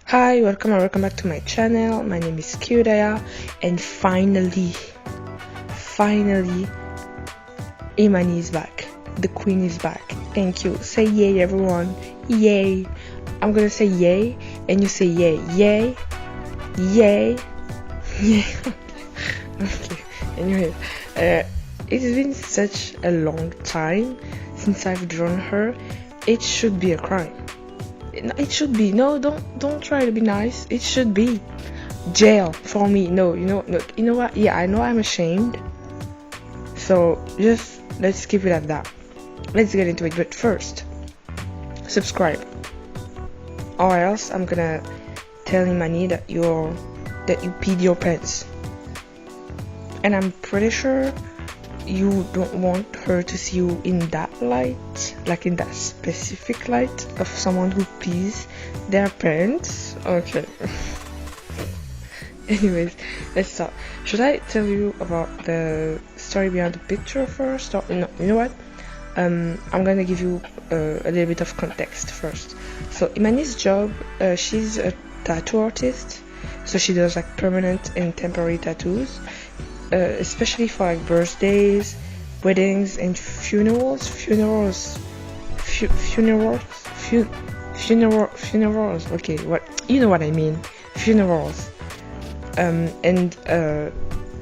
Hi, welcome back to my channel. My name is Kyudaya, and finally, Imani is back. The queen is back. Thank you. Say yay, everyone. Yay. I'm gonna say yay, and you say yay. Yay. Yay. Yay. Okay. Anyway, it's been such a long time since I've drawn her. It should be a crime. It should be. No, don't try to be nice. It should be jail for me. No, you know what? Yeah, I know I'm ashamed. So just let's keep it at that. Let's get into it. But first, subscribe, or else I'm gonna tell Imani that you peed your pants. And I'm pretty sure you don't want her to see you in that light, like in that specific light of someone who pees their pants. Okay. Anyways, let's start. Should I tell you about the story behind the picture first? Or no, you know what? I'm gonna give you a little bit of context first. So Imani's job, she's a tattoo artist, so she does like permanent and temporary tattoos. Especially for like birthdays, weddings, and funerals. Okay, what you know what I mean? Funerals. And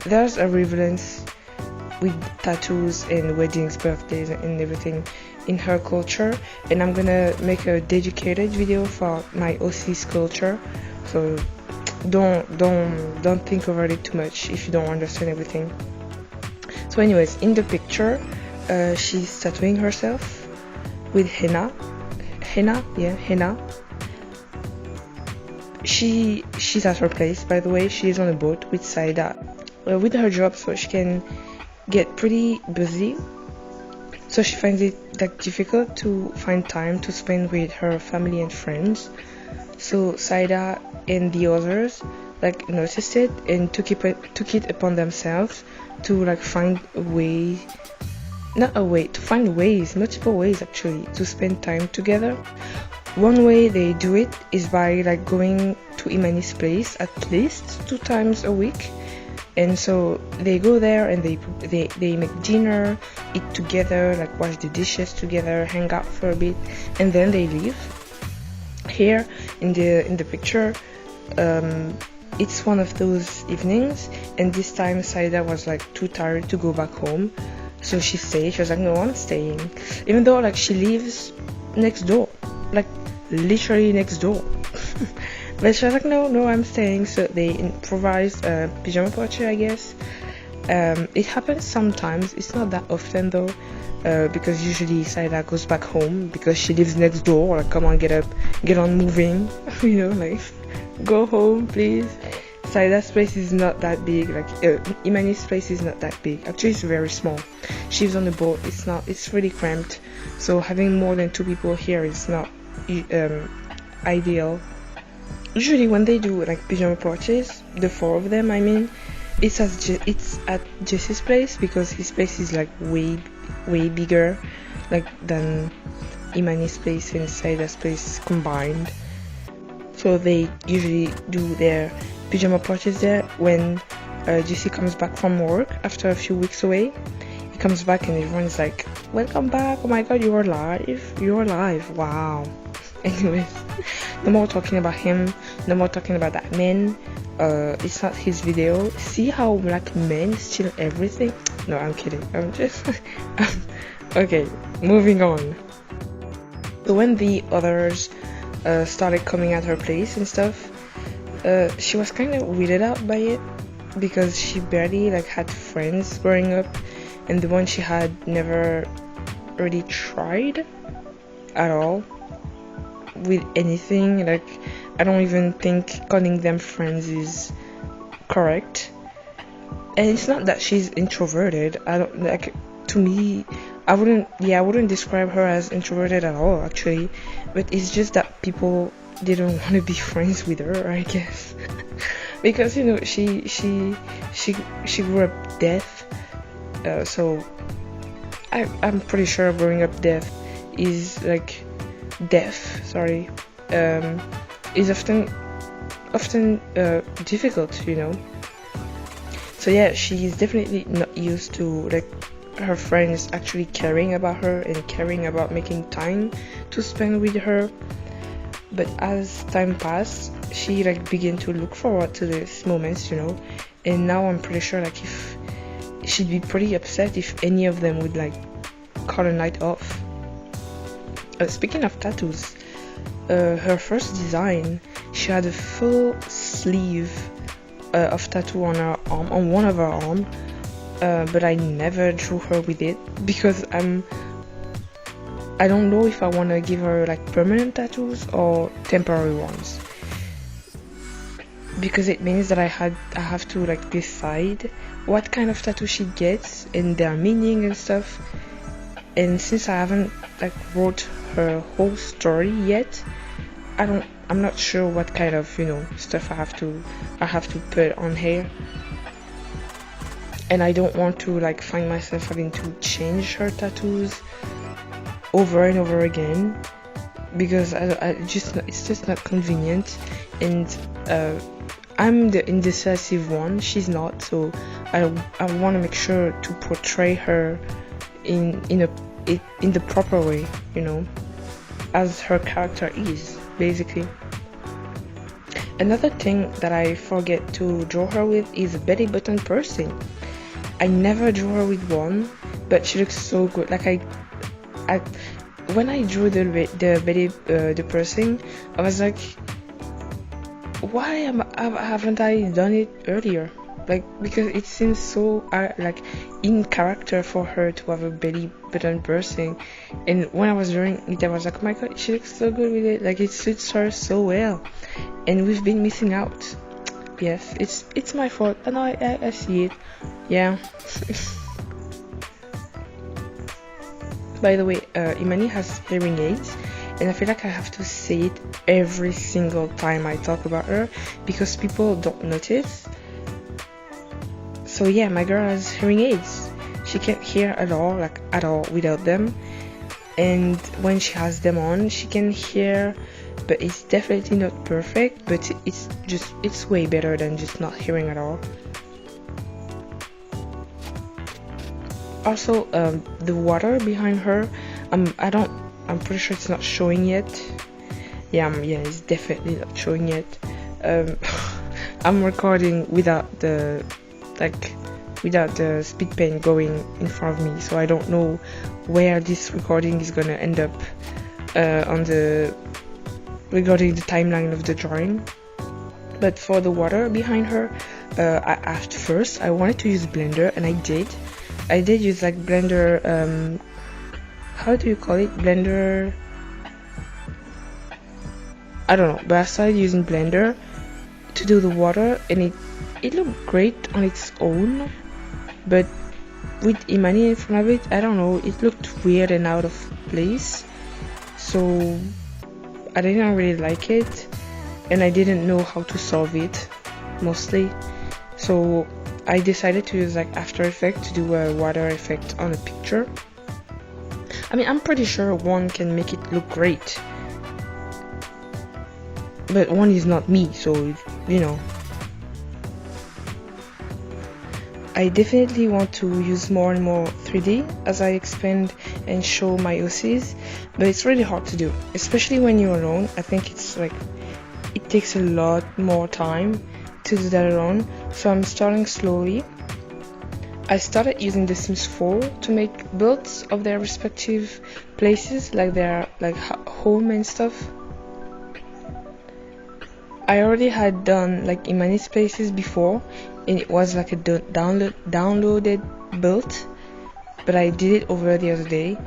there's a relevance with tattoos and weddings, birthdays, and everything in her culture. And I'm gonna make a dedicated video for my OC's culture. So don't think about it too much if you don't understand everything. So anyways, in the picture, she's tattooing herself with henna. She's at her place, by the way. She's on a boat with Saida with her job, so she can get pretty busy, so she finds it like difficult to find time to spend with her family and friends. So Saida and the others like noticed it and took it upon themselves to like find multiple ways actually to spend time together. One way they do it is by like going to Imani's place at least 2 times a week. And so they go there and they make dinner, eat together, like wash the dishes together, hang out for a bit, and then they leave. Here in the picture, it's one of those evenings, and this time Saida was like too tired to go back home, so she stayed. She was like, no, I'm staying, even though like she lives next door, like literally next door. But she was like, no, I'm staying. So they improvised a pajama party, I guess. It happens sometimes. It's not that often though. Because usually Saida goes back home because she lives next door. Like, come on, get up, get on moving. Like, go home, please. Saida's place is not that big. Like, Imani's place is not that big. Actually, it's very small. She's on the boat. It's really cramped. So having more than 2 people here is not ideal. Usually, when they do like pajama parties, the 4 of them, I mean, it's at Jesse's place because his place is like way bigger like than Imani's place and Saida's place combined. So they usually do their pajama parties there when Jesse comes back from work after a few weeks away. He comes back and everyone's like, welcome back, oh my god, you're alive, wow. Anyways, no more talking about him, no more talking about that man. It's not his video. See how black men steal everything? No, I'm kidding. I'm just okay, moving on. So when the others started coming at her place and stuff, she was kind of weirded out by it because she barely like had friends growing up, and the one she had never really tried at all with anything. Like, I don't even think calling them friends is correct. And it's not that she's introverted. To me, I wouldn't describe her as introverted at all actually, but it's just that people didn't want to be friends with her, I guess. Because she grew up deaf, so I'm pretty sure growing up deaf is like is often often difficult, you know. So yeah, she's definitely not used to like her friends actually caring about her and caring about making time to spend with her. But as time passed, she like began to look forward to these moments, you know. And now I'm pretty sure like if she'd be pretty upset if any of them would like call a night off. Speaking of tattoos, her first design, she had a full sleeve of tattoo on her arm, on one of her arm, but I never drew her with it because I don't know if I want to give her like permanent tattoos or temporary ones, because it means that I have to like decide what kind of tattoo she gets and their meaning and stuff. And since I haven't like wrote her whole story yet, I'm not sure what kind of, you know, stuff I have to put on here. And I don't want to like find myself having to change her tattoos over and over again, because it's just not convenient. And I'm the indecisive one, she's not, so I want to make sure to portray her in the proper way, you know, as her character is, basically. Another thing that I forget to draw her with is a belly button piercing. I never drew her with one, but she looks so good. Like I when I drew the belly the piercing, I was like, why haven't I done it earlier? Like, because it seems so like in character for her to have a belly button piercing. And when I was drawing it, I was like, oh my god, she looks so good with it. Like, it suits her so well. And we've been missing out. Yes, it's my fault. I know, I see it. Yeah. By the way, Imani has hearing aids, and I feel like I have to say it every single time I talk about her because people don't notice. So yeah, my girl has hearing aids. She can't hear at all without them. And when she has them on, she can hear, but it's definitely not perfect, but it's way better than just not hearing at all. Also, the water behind her, I'm pretty sure it's not showing yet. Yeah, it's definitely not showing yet. I'm recording without the Speedpaint going in front of me, so I don't know where this recording is gonna end up regarding the timeline of the drawing. But for the water behind her, at first I wanted to use Blender, and I did use like Blender, how do you call it? Blender, I don't know, but I started using Blender to do the water, and it looked great on its own, but with Imani in front of it, I don't know, it looked weird and out of place, so I didn't really like it, and I didn't know how to solve it, mostly. So I decided to use like After Effects to do a water effect on a picture. I mean, I'm pretty sure one can make it look great, but one is not me, so you know. I definitely want to use more and more 3D as I expand and show my OCs, but it's really hard to do, especially when you're alone. I think it's like, it takes a lot more time to do that alone, so I'm starting slowly. I started using The Sims 4 to make builds of their respective places, like their home and stuff. I already had done like Imani's places before, and it was like a downloaded build, but I did it over the other day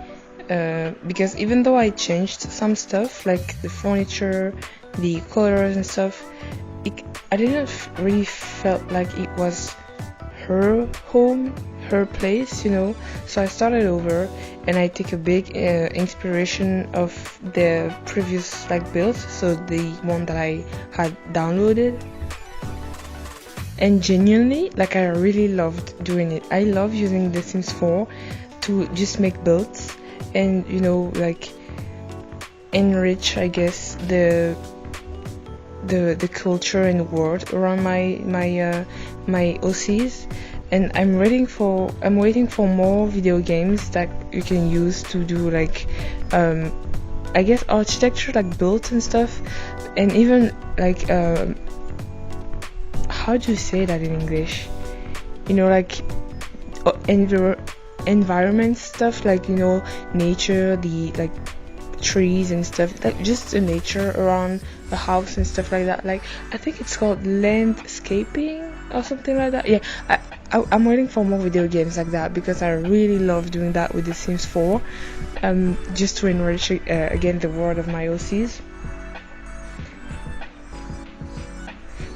because even though I changed some stuff like the furniture, the colors and stuff, I didn't really felt like it was her home, her place, you know. So I started over, and I take a big inspiration of the previous like build, so the one that I had downloaded. And genuinely, like, I really loved doing it. I love using The Sims 4 to just make builds and, you know, like enrich, I guess, the the culture and world around my OCs. And I'm waiting for more video games that you can use to do like I guess architecture, like builds and stuff, and even like how do you say that in English? You know, like environment stuff, like, you know, nature, the like trees and stuff, like just the nature around a house and stuff like that. Like I think it's called landscaping or something like that. Yeah, I'm waiting for more video games like that because I really love doing that with The Sims 4, just to enrich again the world of my OCs.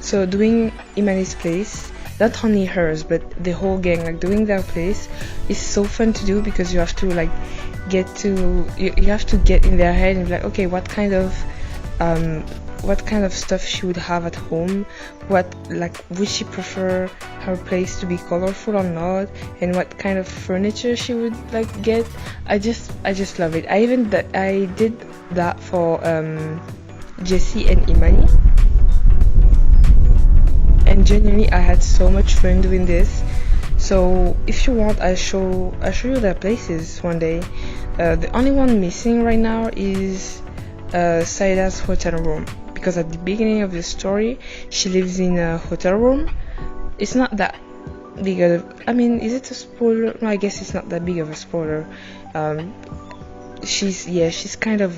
So doing Imani's place, not only hers but the whole gang, like doing their place is so fun to do because you have to like you have to get in their head and be like, okay, what kind of stuff she would have at home, would she prefer her place to be colorful or not, and what kind of furniture she would like get. I just love it. I did that for Jessie and Imani, and genuinely I had so much fun doing this. So if you want, I'll show you their places one day. The only one missing right now is Saida's hotel room, because at the beginning of the story she lives in a hotel room. It's not that big of, I mean, is it a spoiler? No, I guess it's not that big of a spoiler. She's kind of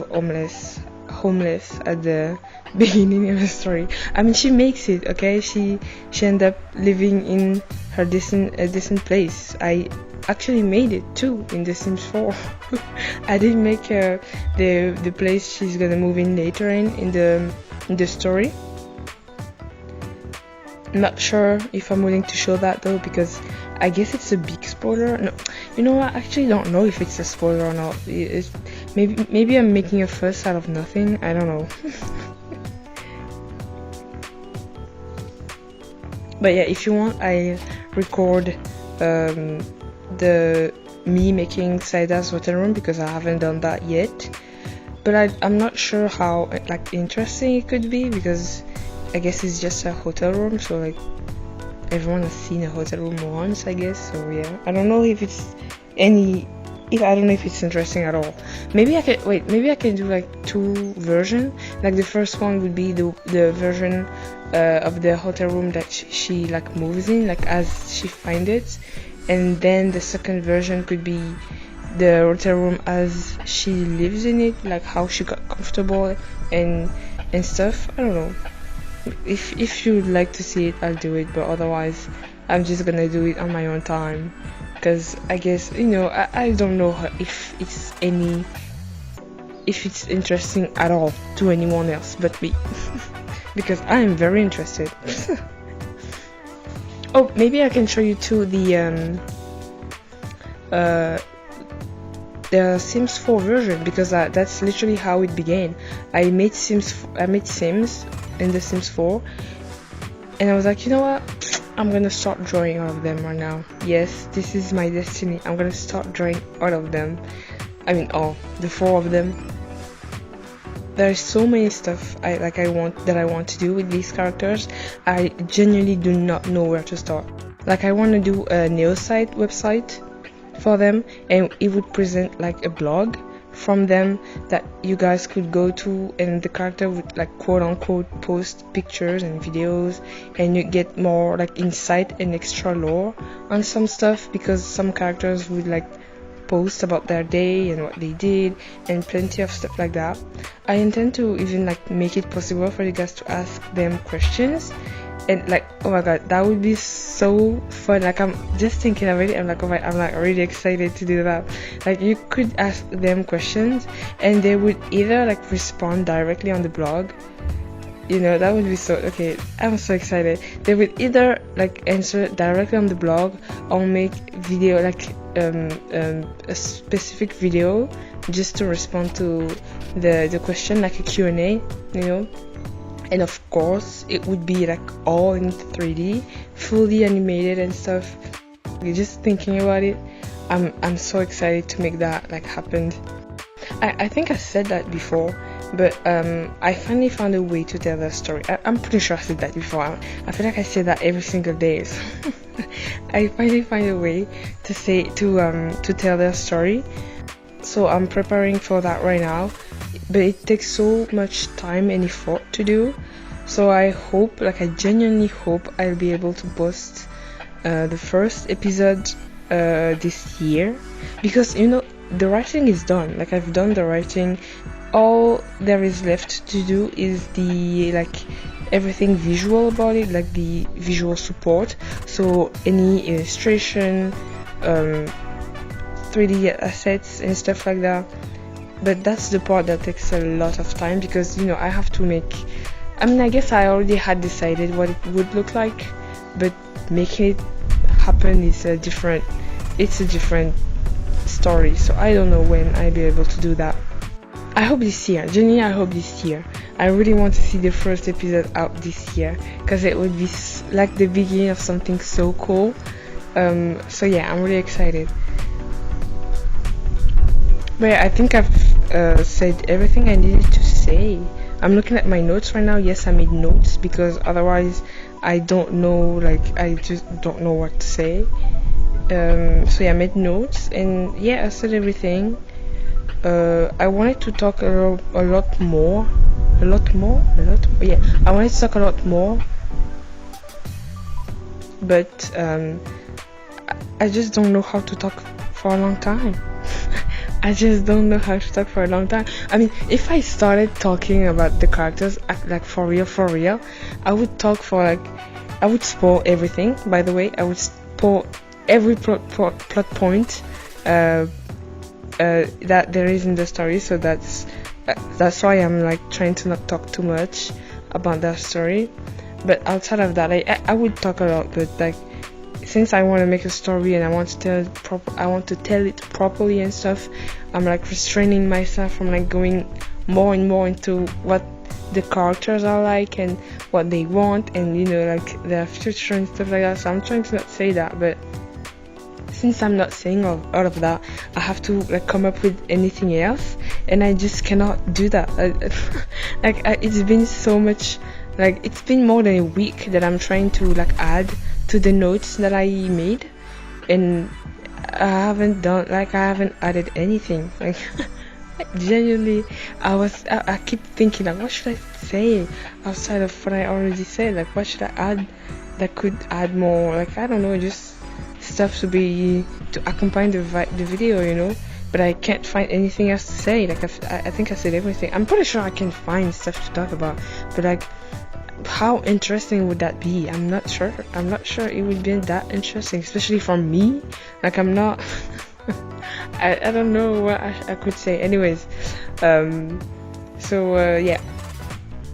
homeless at the beginning of the story. I mean, she makes it, okay? She ended up living in her decent place. I actually made it too in The Sims 4. I didn't make the place she's gonna move in later in the story. Not sure if I'm willing to show that though, because I guess it's a big spoiler. No, you know what? I actually don't know if it's a spoiler or not. Maybe I'm making a fuss out of nothing. I don't know. But yeah, if you want, I record the me making Saida's hotel room, because I haven't done that yet. But I'm not sure how like interesting it could be, because I guess it's just a hotel room, so like everyone has seen a hotel room once, I guess. So yeah, I don't know if it's interesting at all. Maybe I can do like two versions. Like the first one would be the version of the hotel room that she like moves in, like as she finds it, and then the second version could be the hotel room as she lives in it, like how she got comfortable and stuff. I don't know. If you'd like to see it, I'll do it, but otherwise I'm just gonna do it on my own time, because I guess, you know, I don't know if it's interesting at all to anyone else but me. Because I am very interested. Oh, maybe I can show you too the Sims 4 version, because that's literally how it began. I made Sims in the Sims 4, and I was like, you know what, I'm gonna start drawing all of them right now. Yes, this is my destiny. I'm gonna start drawing all of them. I mean, all the 4 of them. There's so many stuff I want to do with these characters. I genuinely do not know where to start. Like, I want to do a Neosite website for them, and it would present like a blog from them that you guys could go to, and the character would like quote unquote post pictures and videos, and you get more like insight and extra lore on some stuff, because some characters would like post about their day and what they did and plenty of stuff like that. I intend to even like make it possible for you guys to ask them questions, and like, oh my god, that would be so fun. Like, I'm just thinking of it, I'm like, oh my, I'm like really excited to do that. Like, you could ask them questions and they would either like respond directly on the blog, you know, that would be so, okay, I'm so excited. They would either like answer directly on the blog or make video, like a specific video just to respond to the question, like a Q&A, you know. And of course it would be like all in 3D, fully animated and stuff. Just thinking about it, I'm so excited to make that like happen. I think I said that before, but I finally found a way to tell the story. I'm pretty sure I said that before. I feel like I say that every single day. So I finally find a way to tell their story. So I'm preparing for that right now, but it takes so much time and effort to do. So I genuinely hope I'll be able to post the first episode this year, because the writing is done. Like, I've done the writing. All there is left to do is the everything visual about it, like the visual support. So any illustration, 3D assets and stuff like that. But that's the part that takes a lot of time, because I have to make. I guess I already had decided what it would look like, but making it happen is a different story. So I don't know when I'll be able to do that. I hope this year, Jenny. I hope this year. I really want to see the first episode out this year, because it would be like the beginning of something so cool. So yeah, I'm really excited. But yeah, I think I've said everything I needed to say. I'm looking at my notes right now. Yes, I made notes, because otherwise I don't know, I just don't know what to say. So yeah, I made notes, and yeah, I said everything. I wanted to talk a lot more. Yeah, I wanted to talk a lot more, but I just don't know how to talk for a long time. I just don't know how to talk for a long time. I mean, if I started talking about the characters, for real, I would talk I would spoil everything. By the way, I would spoil every plot point that there is in the story. So that's why I'm trying to not talk too much about that story. But outside of that, I would talk a lot. But since I want to make a story and I want to tell it properly and stuff, I'm restraining myself from going more and more into what the characters are like and what they want, and their future and stuff like that. So I'm trying to not say that, but since I'm not saying all of that, I have to come up with anything else, and I just cannot do that. It's been so much, it's been more than a week that I'm trying to add to the notes that I made, and I haven't added anything. Genuinely, I keep thinking what should I say outside of what I already said. What should I add that could add more? I don't know, just stuff to accompany the video, but I can't find anything else to say. I think I said everything. I'm pretty sure I can find stuff to talk about, but how interesting would that be? I'm not sure it would be that interesting, especially for me. I'm not I don't know what I could say. Anyways, yeah,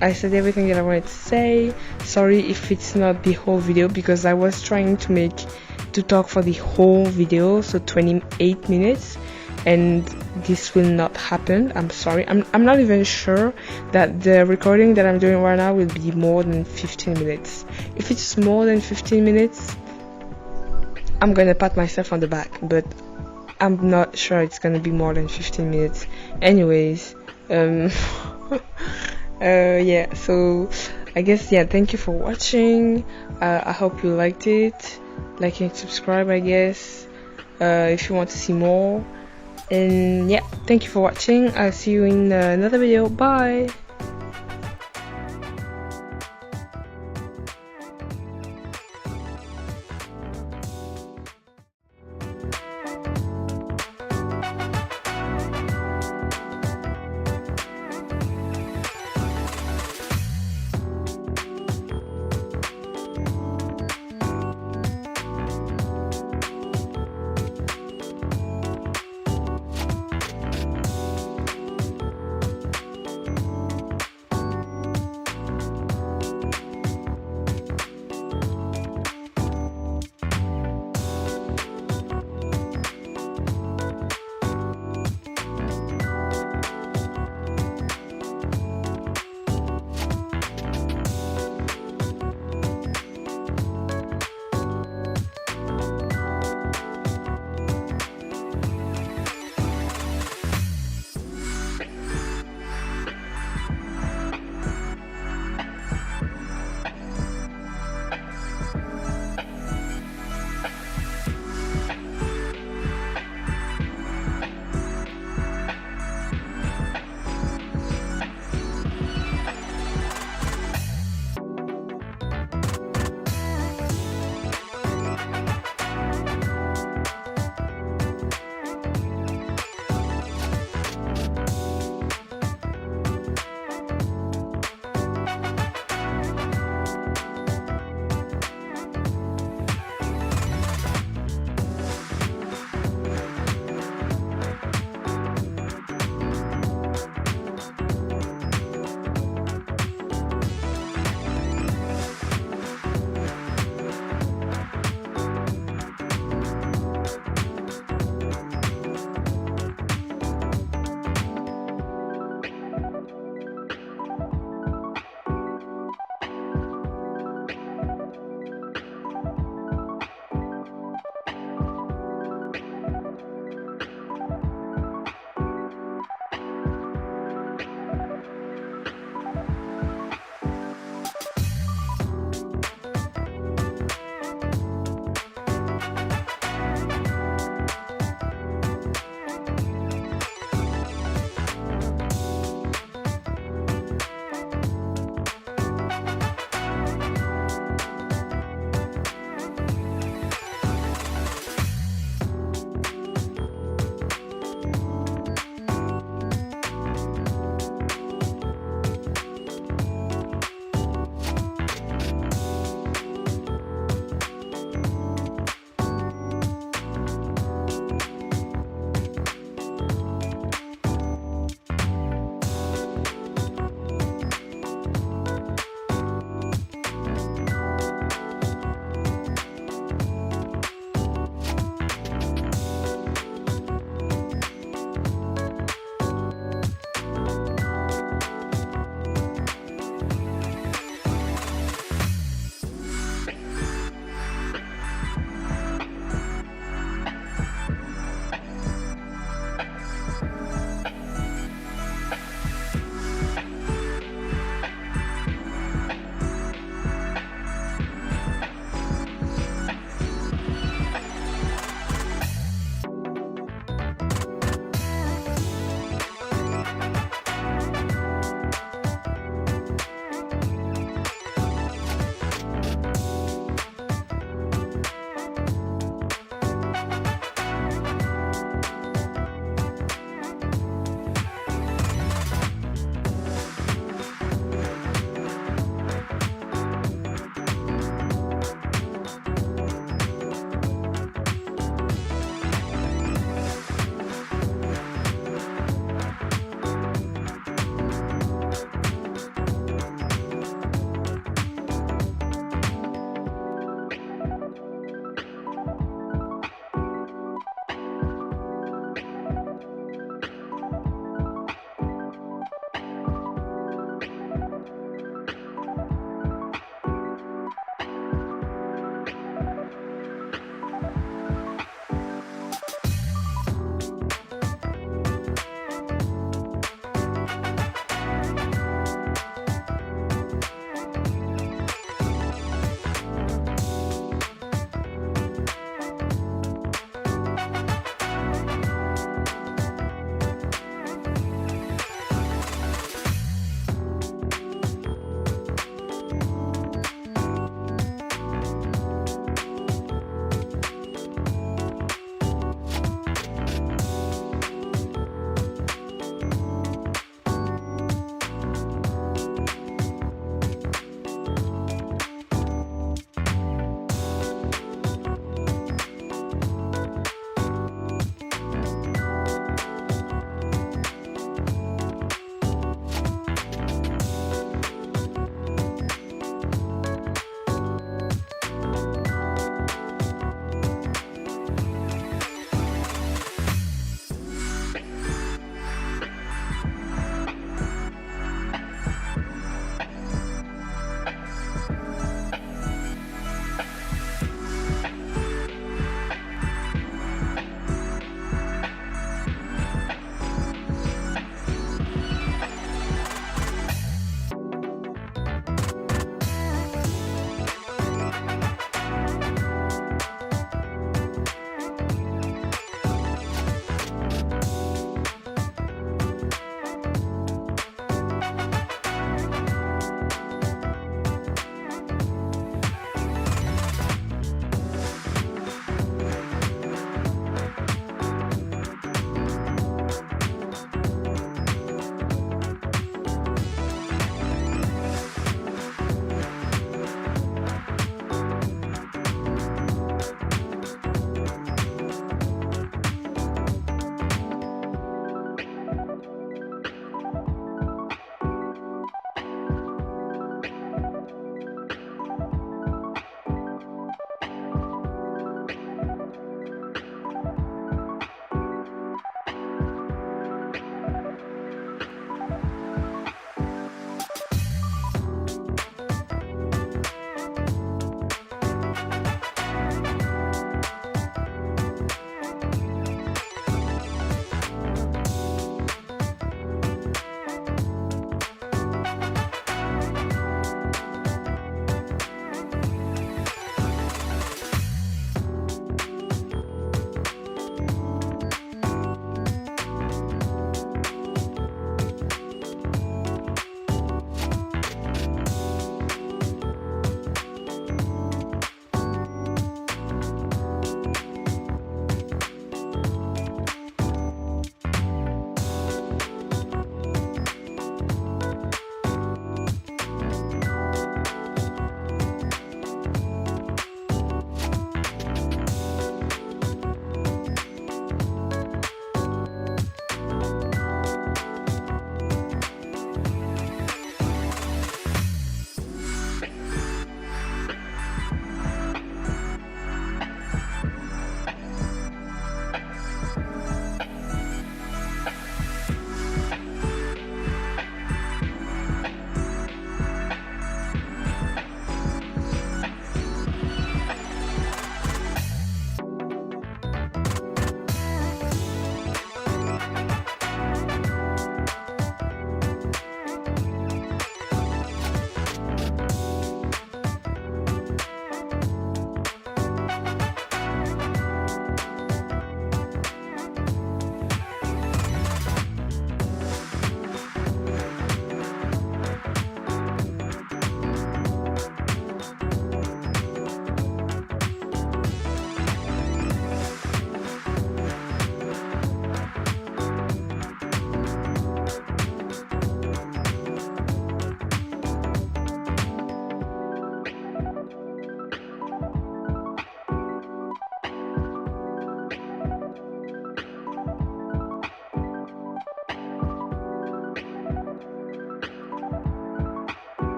I said everything that I wanted to say. Sorry if it's not the whole video, because I was trying to talk for the whole video, so 28 minutes, and this will not happen. I'm sorry. I'm not even sure that the recording that I'm doing right now will be more than 15 minutes. If it's more than 15 minutes, I'm gonna pat myself on the back, but I'm not sure it's gonna be more than 15 minutes. Anyways, yeah, so I guess, yeah, thank you for watching. I hope you liked it. Like and subscribe, I guess, if you want to see more. And yeah, thank you for watching. I'll see you in another video. Bye.